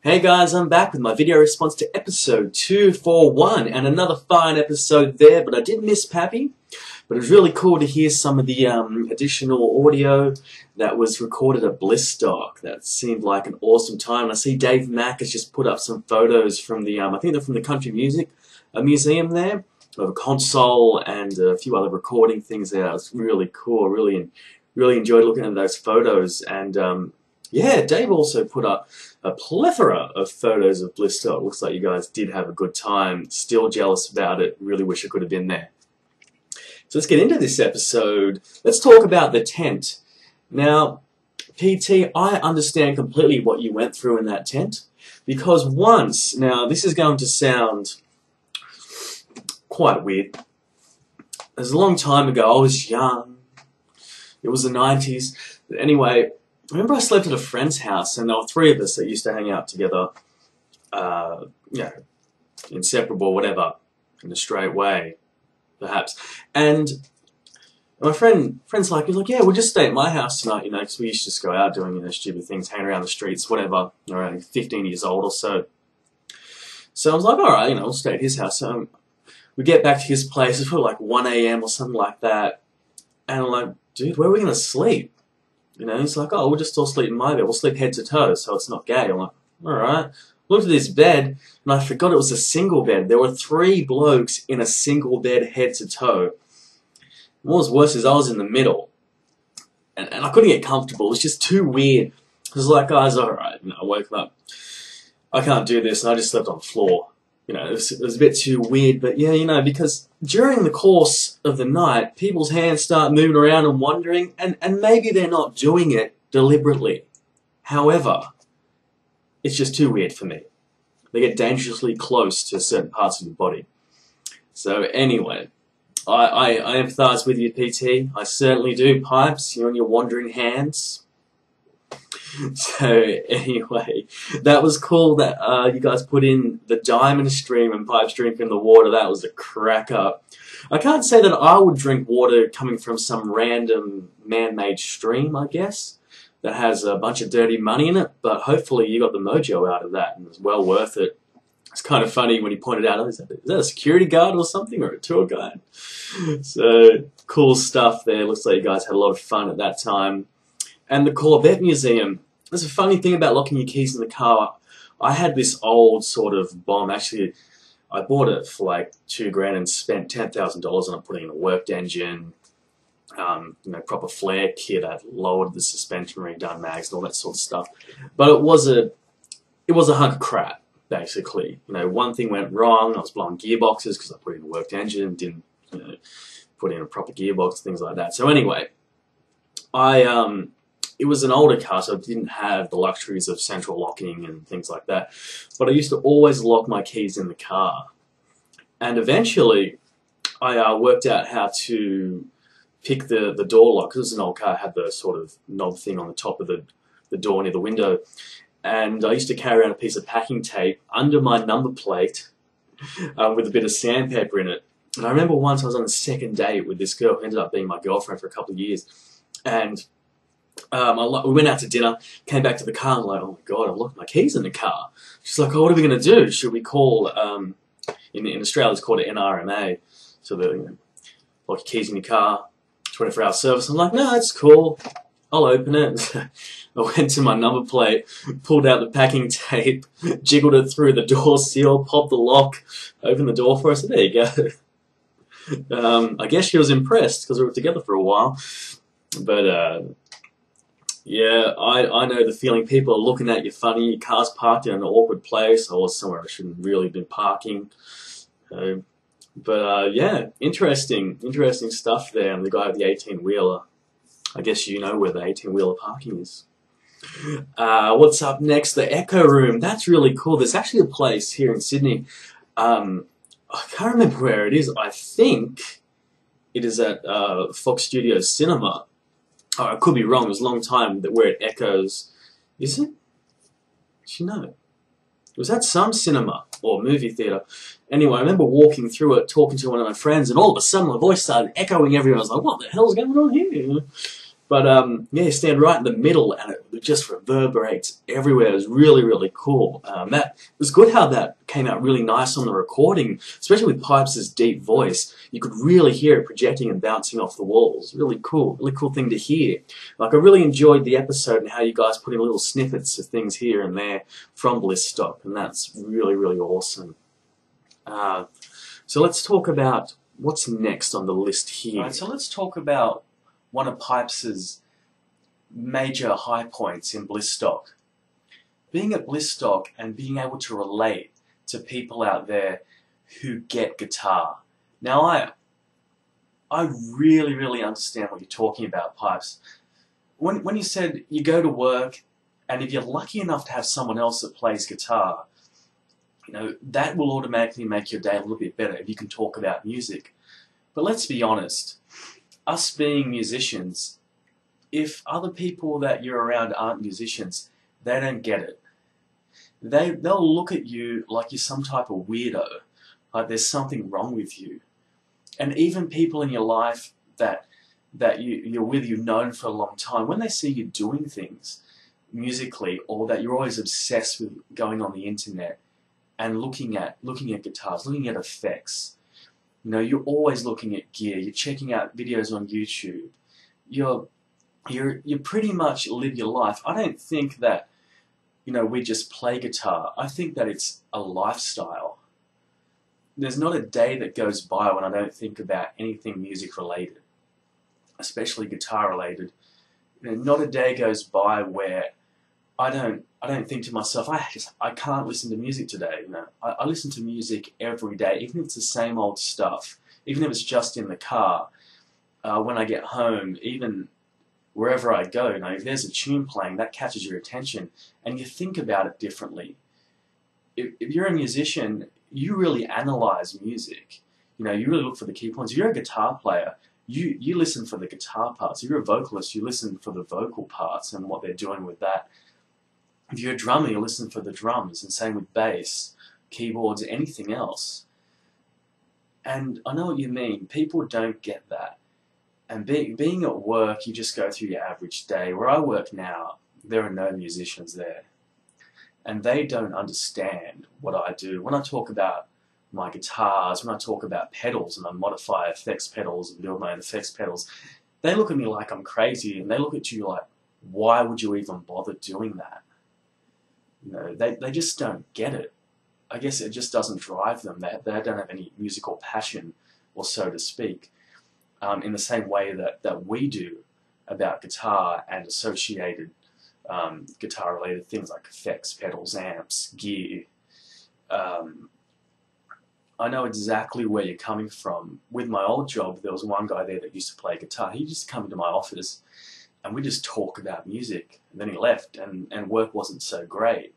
Hey guys, I'm back with my video response to episode 241 and another fine episode there, but I did miss Pappy. But it was really cool to hear some of the additional audio that was recorded at Blistock. That seemed like an awesome time. And I see Dave Mack has just put up some photos from the, I think they're from the Country Music Museum there, of a console and a few other recording things there. It was really cool. Really enjoyed looking at those photos. And yeah, Dave also put up a plethora of photos of Blistock. Looks like you guys did have a good time. Still jealous about it. Really wish I could have been there. So let's get into this episode. Let's talk about the tent. Now, PT, I understand completely what you went through in that tent. Because once, now this is going to sound quite weird. It was a long time ago. I was young. It was the 90s. But anyway, I remember I slept at a friend's house, and there were three of us that used to hang out together, inseparable, whatever, in a straight way, perhaps. And my friend's like, he's like, yeah, we'll just stay at my house tonight, you know, because we used to just go out doing, you know, stupid things, hanging around the streets, whatever, around 15 years old or so. So I was like, all right, you know, we'll stay at his house. So we get back to his place, it's probably like 1 a.m. or something like that, and I'm like, dude, where are we going to sleep? You know, he's like, oh, we'll just all sleep in my bed. We'll sleep head to toe, so it's not gay. I'm like, all right. Looked at this bed, and I forgot it was a single bed. There were three blokes in a single bed, head to toe. What was worse is I was in the middle, and I couldn't get comfortable. It was just too weird. I was like, guys, all right. You know, I woke up. I can't do this, and I just slept on the floor. You know, it was a bit too weird, but yeah, you know, because during the course of the night, people's hands start moving around and wandering, and maybe they're not doing it deliberately. However, it's just too weird for me. They get dangerously close to certain parts of your body. So anyway, I empathise with you, PT. I certainly do, Pipes, you and your wandering hands. So anyway, that was cool that you guys put in the diamond stream and Pipes drinking the water. That was a cracker. I can't say that I would drink water coming from some random man-made stream, I guess, that has a bunch of dirty money in it, but hopefully you got the mojo out of that and it was well worth it. It's kind of funny when he pointed out, oh, is that a security guard or something, or a tour guide? So cool stuff there. Looks like you guys had a lot of fun at that time. And the Corvette Museum. There's a funny thing about locking your keys in the car. I had this old sort of bomb. Actually, I bought it for like $2,000 and spent $10,000 on it, putting in a worked engine, you know, proper flare kit. I lowered the suspension, redone mags, and all that sort of stuff. But it was a hunk of crap, basically. You know, one thing went wrong. I was blowing gearboxes because I put in a worked engine, didn't, you know, put in a proper gearbox, things like that. So anyway, it was an older car, so it didn't have the luxuries of central locking and things like that. But I used to always lock my keys in the car. And eventually, I worked out how to pick the door lock. Because it was an old car, it had the sort of knob thing on the top of the door near the window. And I used to carry around a piece of packing tape under my number plate with a bit of sandpaper in it. And I remember once I was on a second date with this girl who ended up being my girlfriend for a couple of years. And we went out to dinner, came back to the car, and I'm like, oh my god, I've locked my keys in the car. She's like, oh, what are we going to do? Should we call, in Australia it's called an NRMA, so the, you know, lock your keys in your car, 24-hour service. I'm like, no, it's cool, I'll open it. I went to my number plate, pulled out the packing tape, jiggled it through the door seal, popped the lock, opened the door for us, and there you go. I guess she was impressed, because we were together for a while, but yeah, I know the feeling. People are looking at you funny. Your car's parked in an awkward place or somewhere I shouldn't really have been parking. But yeah, interesting stuff there. And the guy with the 18-wheeler, I guess you know where the 18-wheeler parking is. What's up next? The Echo Room. That's really cool. There's actually a place here in Sydney. I can't remember where it is. I think it is at Fox Studios Cinema. Oh, I could be wrong. It was a long time where it echoes. Is it? Do you know? It was at some cinema or movie theatre. Anyway, I remember walking through it, talking to one of my friends, and all of a sudden my voice started echoing everywhere. I was like, what the hell's going on here? But yeah, you stand right in the middle, and it just reverberates everywhere. It was really, really cool. That it was good how that came out really nice on the recording, especially with Pipes' deep voice. You could really hear it projecting and bouncing off the walls. Really cool thing to hear. Like, I really enjoyed the episode and how you guys put in little snippets of things here and there from Blissstock, and that's really, really awesome. So let's talk about what's next on the list here. Right, so let's talk about one of Pipes' major high points in Blissstock. Being at Blissstock and being able to relate to people out there who get guitar. Now, I really, really understand what you're talking about, Pipes. When you said you go to work, and if you're lucky enough to have someone else that plays guitar, you know, that will automatically make your day a little bit better if you can talk about music. But let's be honest, us being musicians, if other people that you're around aren't musicians, they don't get it. They'll look at you like you're some type of weirdo, like there's something wrong with you. And even people in your life that you're with, you've known for a long time, when they see you doing things musically, or that you're always obsessed with going on the internet and looking at guitars, looking at effects, you know, you're always looking at gear, you're checking out videos on YouTube, you pretty much live your life. I don't think that, you know, we just play guitar. I think that it's a lifestyle. There's not a day that goes by when I don't think about anything music related, especially guitar related. You know, not a day goes by where I don't think to myself, I can't listen to music today. You know, I listen to music every day, even if it's the same old stuff, even if it's just in the car, when I get home, even wherever I go. You know, if there's a tune playing, that catches your attention, and you think about it differently. If you're a musician, you really analyze music. You know, you really look for the key points. If you're a guitar player, you listen for the guitar parts. If you're a vocalist, you listen for the vocal parts and what they're doing with that. If you're a drummer, you listen for the drums, and same with bass, keyboards, anything else. And I know what you mean. People don't get that. And being at work, you just go through your average day. Where I work now, there are no musicians there. And they don't understand what I do. When I talk about my guitars, when I talk about pedals, and I modify effects pedals and build my own effects pedals, they look at me like I'm crazy, and they look at you like, why would you even bother doing that? You know, they just don't get it. I guess it just doesn't drive them. They don't have any musical passion, or so to speak, in the same way that we do about guitar and associated guitar-related things like effects, pedals, amps, gear. I know exactly where you're coming from. With my old job, there was one guy there that used to play guitar. He used to come into my office, and we just talk about music. And then he left, and work wasn't so great.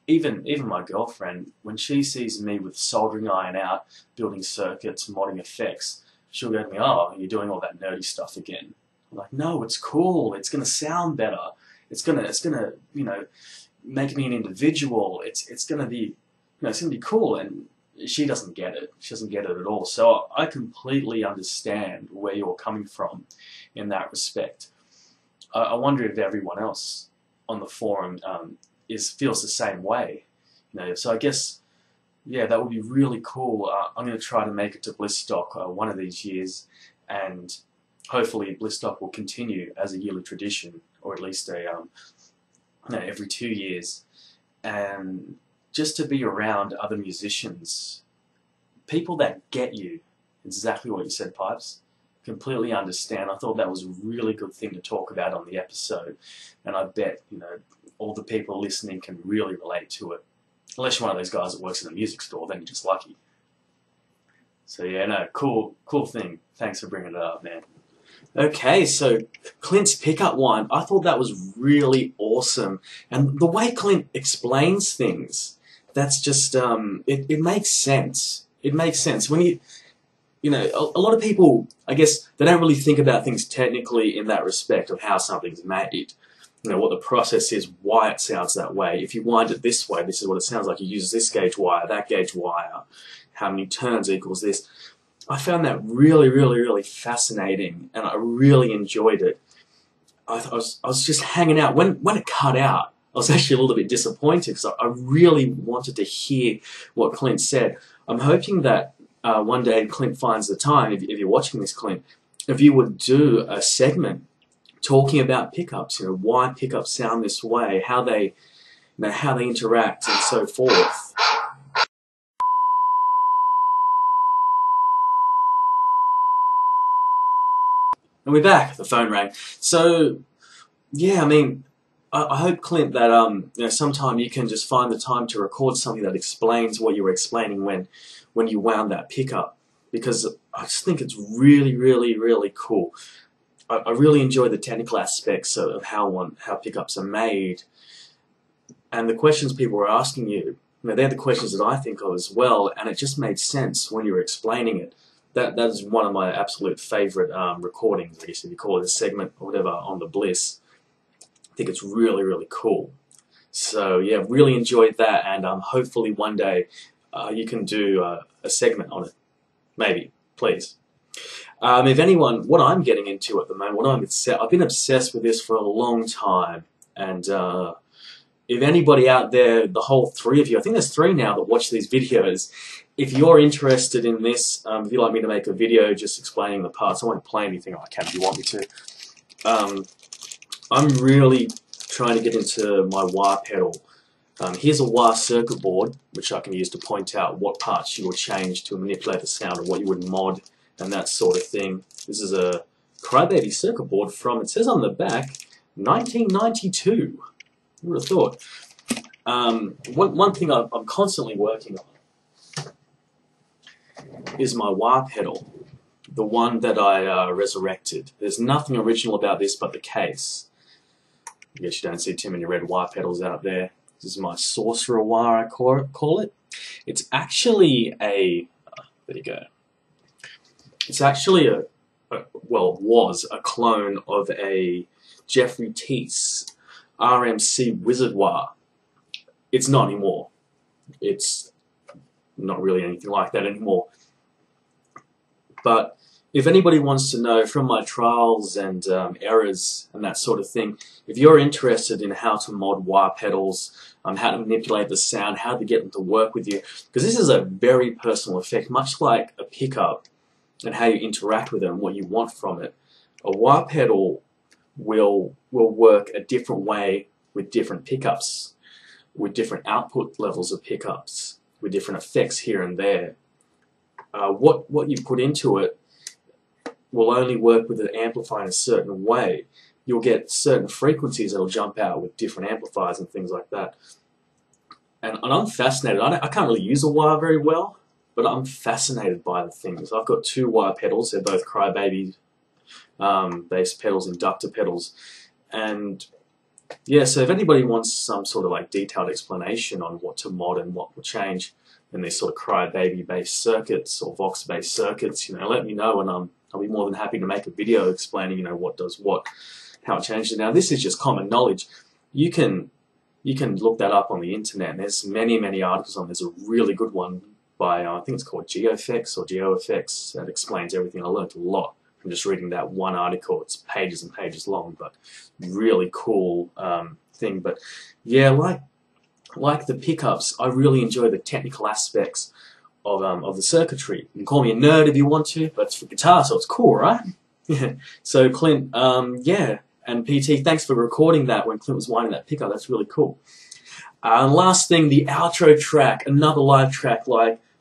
Even my girlfriend, when she sees me with soldering iron out, building circuits, modding effects, she'll go to me, "Oh, you're doing all that nerdy stuff again." I'm like, "No, it's cool. It's gonna sound better. It's gonna, you know, make me an individual. It's gonna be, you know, it's gonna be cool." And she doesn't get it. She doesn't get it at all. So I completely understand where you're coming from in that respect. I wonder if everyone else on the forum feels the same way. You know, so I guess, yeah, that would be really cool. I'm going to try to make it to Blissstock one of these years, and hopefully Blissstock will continue as a yearly tradition, or at least a you know, every 2 years, and just to be around other musicians, people that get you. Exactly what you said, Pipes. Completely understand. I thought that was a really good thing to talk about on the episode, and I bet, you know, all the people listening can really relate to it. Unless you're one of those guys that works in a music store, then you're just lucky. So yeah, no, cool thing. Thanks for bringing it up, man. Okay, so Clint's pickup line, I thought that was really awesome, and the way Clint explains things, that's just it makes sense. It makes sense when you know, a lot of people, I guess, they don't really think about things technically in that respect of how something's made. You know, what the process is, why it sounds that way. If you wind it this way, this is what it sounds like. You use this gauge wire, that gauge wire, how many turns equals this. I found that really, really, really fascinating, and I really enjoyed it. I was just hanging out. When it cut out, I was actually a little bit disappointed because I really wanted to hear what Clint said. I'm hoping that one day Clint finds the time, if you're watching this, Clint, if you would do a segment talking about pickups, why pickups sound this way, how they interact, and so forth. And we're back. The phone rang. So, yeah, I mean, I hope, Clint, that sometime you can just find the time to record something that explains what you were explaining when you wound that pickup, because I just think it's really, really, really cool. I really enjoy the technical aspects of how pickups are made, and the questions people were asking you. They're the questions that I think of as well, and it just made sense when you were explaining it. That is one of my absolute favourite recordings, I guess if you call it a segment or whatever, on the Bliss. I think it's really, really cool. So yeah, really enjoyed that, and hopefully one day you can do a segment on it. Maybe, please. If anyone, what I'm getting into at the moment, I've been obsessed with this for a long time, and if anybody out there, the whole three of you, I think there's 3 now that watch these videos, if you're interested in this, if you'd like me to make a video just explaining the parts, I won't play anything, I can if you want me to. I'm really trying to get into my wah pedal. Here's a wah circuit board, which I can use to point out what parts you would change to manipulate the sound, or what you would mod, and that sort of thing. This is a Crybaby circuit board from, it says on the back, 1992. Who would have thought? One thing I'm constantly working on is my wah pedal, the one that I resurrected. There's nothing original about this but the case. I guess you don't see too many red wah pedals out there. This is my Sorcerer wah, I call it. It's actually a, there you go. It's actually was a clone of a Jeffrey Teese RMC Wizard wah. It's not anymore. It's not really anything like that anymore. But if anybody wants to know from my trials and errors and that sort of thing, if you're interested in how to mod wah pedals, how to manipulate the sound, how to get them to work with you, because this is a very personal effect, much like a pickup, and how you interact with it and what you want from it. A wah pedal will work a different way with different pickups, with different output levels of pickups, with different effects here and there. What you put into it will only work with an amplifier in a certain way. You'll get certain frequencies that'll jump out with different amplifiers and things like that. And I'm fascinated. I can't really use a wah very well, but I'm fascinated by the things. I've got 2 wah pedals. They're both Crybaby bass pedals, inductor pedals, and yeah. So if anybody wants some sort of like detailed explanation on what to mod and what will change in these sort of Crybaby based circuits or Vox based circuits, let me know, and I'll be more than happy to make a video explaining, what does what, how it changes. Now this is just common knowledge. You can look that up on the internet, and there's many articles on. There's a really good one by I think it's called GeoFX or GeoFX that explains everything. I learned a lot from just reading that one article. It's pages and pages long, but really cool thing. But yeah, like the pickups, I really enjoy the technical aspects of the circuitry. You can call me a nerd if you want to, but it's for guitar, so it's cool, right? Yeah. So Clint, yeah, and PT, thanks for recording that when Clint was winding that pickup. That's really cool. And last thing, the outro track, another live track.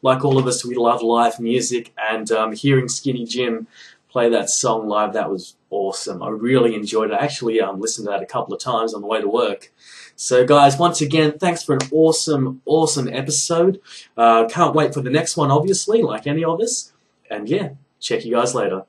Like all of us, we love live music, and hearing Skinny Jim play that song live, that was awesome. I really enjoyed it. I actually listened to that a couple of times on the way to work. So guys, once again, thanks for an awesome episode. Can't wait for the next one, obviously, like any of us. And yeah, check you guys later.